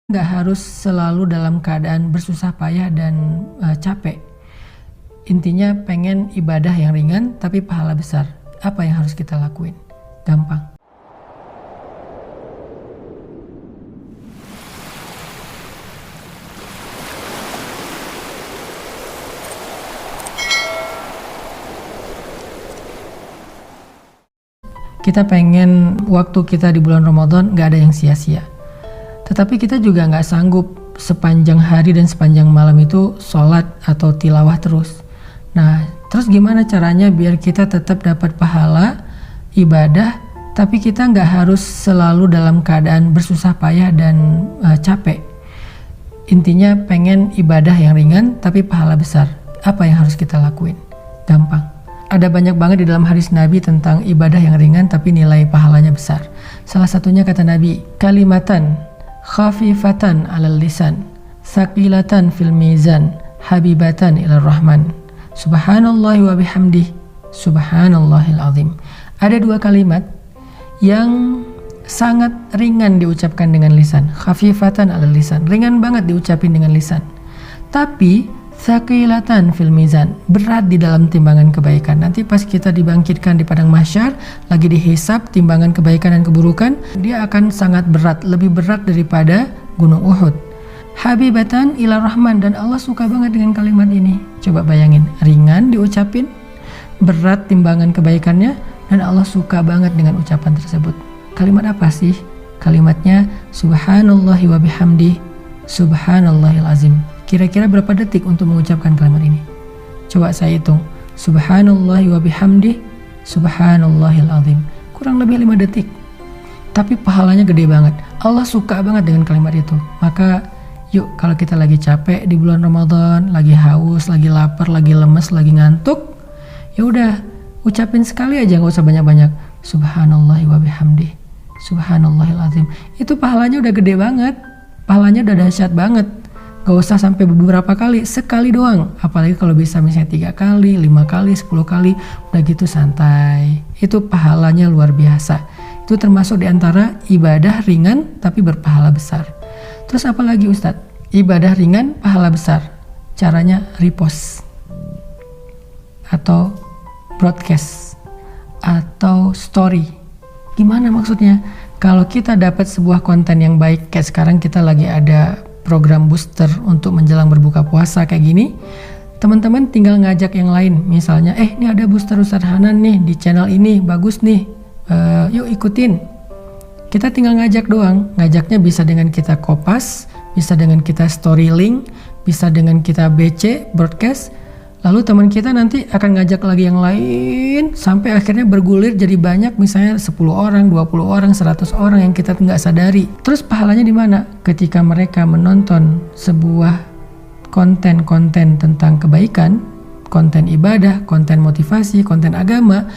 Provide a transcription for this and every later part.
Nggak harus selalu dalam keadaan bersusah payah dan capek. Intinya pengen ibadah yang ringan tapi pahala besar. Apa yang harus kita lakuin? Gampang. Kita pengen waktu kita di bulan Ramadan nggak ada yang sia-sia. Tetapi kita juga nggak sanggup sepanjang hari dan sepanjang malam itu sholat atau tilawah terus. Nah, terus gimana caranya biar kita tetap dapat pahala ibadah, tapi kita nggak harus selalu dalam keadaan bersusah payah dan capek. Intinya pengen ibadah yang ringan tapi pahala besar. Apa yang harus kita lakuin? Gampang. Ada banyak banget di dalam hadis Nabi tentang ibadah yang ringan tapi nilai pahalanya besar. Salah satunya kata Nabi, kalimatan khafifatan 'alal lisan, tsaqilatan fil mizan, habibatan ilar rahman. Subhanallahi wa bihamdih, subhanallahil azim. Ada dua kalimat yang sangat ringan diucapkan dengan lisan, khafifatan 'alal lisan, ringan banget diucapin dengan lisan. Tapi tsaqilatan fil mizan, berat di dalam timbangan kebaikan. Nanti pas kita dibangkitkan di padang mahsyar, lagi dihisab timbangan kebaikan dan keburukan, dia akan sangat berat, lebih berat daripada gunung Uhud. Habibatan ila rahman, dan Allah suka banget dengan kalimat ini. Coba bayangin, ringan diucapin, berat timbangan kebaikannya, dan Allah suka banget dengan ucapan tersebut. Kalimat apa sih? Kalimatnya subhanallahi wa bihamdih, subhanallahil azim. Kira-kira berapa detik untuk mengucapkan kalimat ini? Coba saya hitung. Subhanallahi wa bihamdih, subhanallahil azim. Kurang lebih 5 detik. Tapi pahalanya gede banget. Allah suka banget dengan kalimat itu. Maka yuk, kalau kita lagi capek di bulan Ramadan, lagi haus, lagi lapar, lagi lemes, lagi ngantuk, ya udah ucapin sekali aja, nggak usah banyak-banyak. Subhanallahi wa bihamdih, subhanallahil azim. Itu pahalanya udah gede banget. Pahalanya udah dahsyat banget. Gak usah sampai beberapa kali, sekali doang. Apalagi kalau bisa misalnya 3 kali, 5 kali, 10 kali, udah gitu santai. Itu pahalanya luar biasa. Itu termasuk diantara ibadah ringan tapi berpahala besar. Terus apa lagi Ustadz? Ibadah ringan, pahala besar. Caranya repost atau broadcast atau story. Gimana maksudnya? Kalau kita dapat sebuah konten yang baik, kayak sekarang kita lagi ada program booster untuk menjelang berbuka puasa kayak gini, teman-teman tinggal ngajak yang lain. Misalnya, ini ada booster Ustadz Hanan nih di channel ini, bagus nih, yuk ikutin. Kita tinggal ngajak doang. Ngajaknya bisa dengan kita kopas, bisa dengan kita story link, bisa dengan kita BC, broadcast. Lalu teman kita nanti akan ngajak lagi yang lain, sampai akhirnya bergulir jadi banyak, misalnya 10 orang, 20 orang, 100 orang yang kita nggak sadari. Terus pahalanya di mana? Ketika mereka menonton sebuah konten-konten tentang kebaikan, konten ibadah, konten motivasi, konten agama,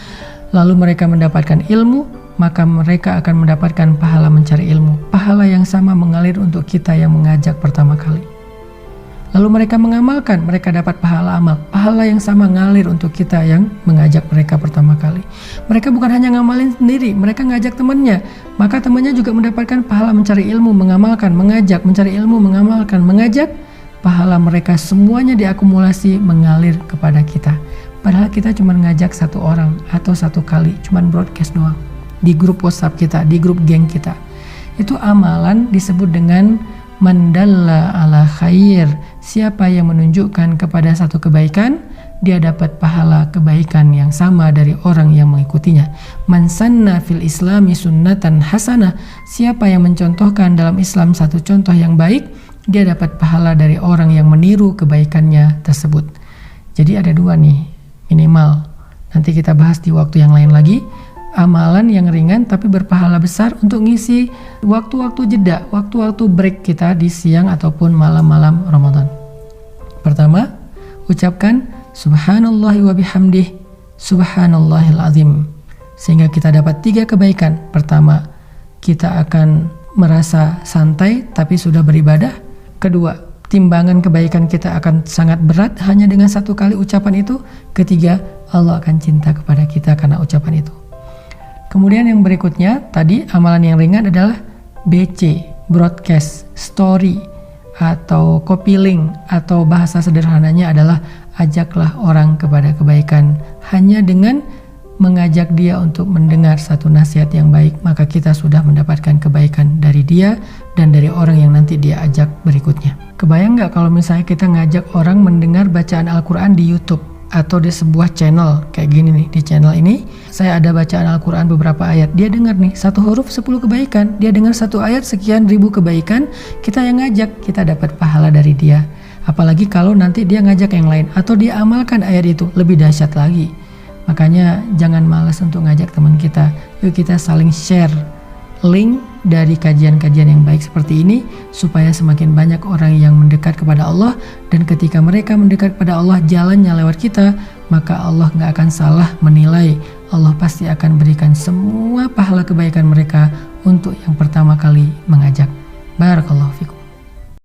lalu mereka mendapatkan ilmu, maka mereka akan mendapatkan pahala mencari ilmu. Pahala yang sama mengalir untuk kita yang mengajak pertama kali. Lalu mereka mengamalkan, mereka dapat pahala amal. Pahala yang sama ngalir untuk kita yang mengajak mereka pertama kali. Mereka bukan hanya ngamalin sendiri, mereka ngajak temannya. Maka temannya juga mendapatkan pahala mencari ilmu, mengamalkan, mengajak, mencari ilmu, mengamalkan, mengajak. Pahala mereka semuanya diakumulasi mengalir kepada kita. Padahal kita cuma ngajak 1 orang atau 1 kali, cuma broadcast doang. Di grup WhatsApp kita, di grup geng kita. Itu amalan disebut dengan mandalla ala khair. Siapa yang menunjukkan kepada satu kebaikan, dia dapat pahala kebaikan yang sama dari orang yang mengikutinya. Man sanna fil islami sunnatan hasanah. Siapa yang mencontohkan dalam Islam satu contoh yang baik, dia dapat pahala dari orang yang meniru kebaikannya tersebut. Jadi ada 2 nih minimal. Nanti kita bahas di waktu yang lain lagi. Amalan yang ringan tapi berpahala besar untuk ngisi waktu-waktu jeda, waktu-waktu break kita di siang ataupun malam-malam Ramadan. Pertama, ucapkan subhanallahi wa bihamdih, subhanallahil azim. Sehingga kita dapat 3 kebaikan. Pertama, kita akan merasa santai tapi sudah beribadah. Kedua, timbangan kebaikan kita akan sangat berat hanya dengan 1 kali ucapan itu. Ketiga, Allah akan cinta kepada kita karena ucapan itu. Kemudian yang berikutnya, tadi amalan yang ringan adalah BC, broadcast, story atau copy link, atau bahasa sederhananya adalah ajaklah orang kepada kebaikan. Hanya dengan mengajak dia untuk mendengar satu nasihat yang baik, maka kita sudah mendapatkan kebaikan dari dia dan dari orang yang nanti dia ajak berikutnya. Kebayang nggak kalau misalnya kita ngajak orang mendengar bacaan Al-Quran di YouTube atau di sebuah channel kayak gini nih. Di channel ini saya ada bacaan Al-Quran beberapa ayat, dia dengar nih 1 huruf 10 kebaikan, dia dengar 1 ayat sekian ribu kebaikan, kita yang ngajak, kita dapat pahala dari dia. Apalagi kalau nanti dia ngajak yang lain atau dia amalkan ayat itu, lebih dahsyat lagi. Makanya jangan malas untuk ngajak teman kita. Yuk kita saling share link dari kajian-kajian yang baik seperti ini, supaya semakin banyak orang yang mendekat kepada Allah. Dan ketika mereka mendekat kepada Allah, jalannya lewat kita, maka Allah gak akan salah menilai. Allah pasti akan berikan semua pahala kebaikan mereka untuk yang pertama kali mengajak. Barakallahu fikum.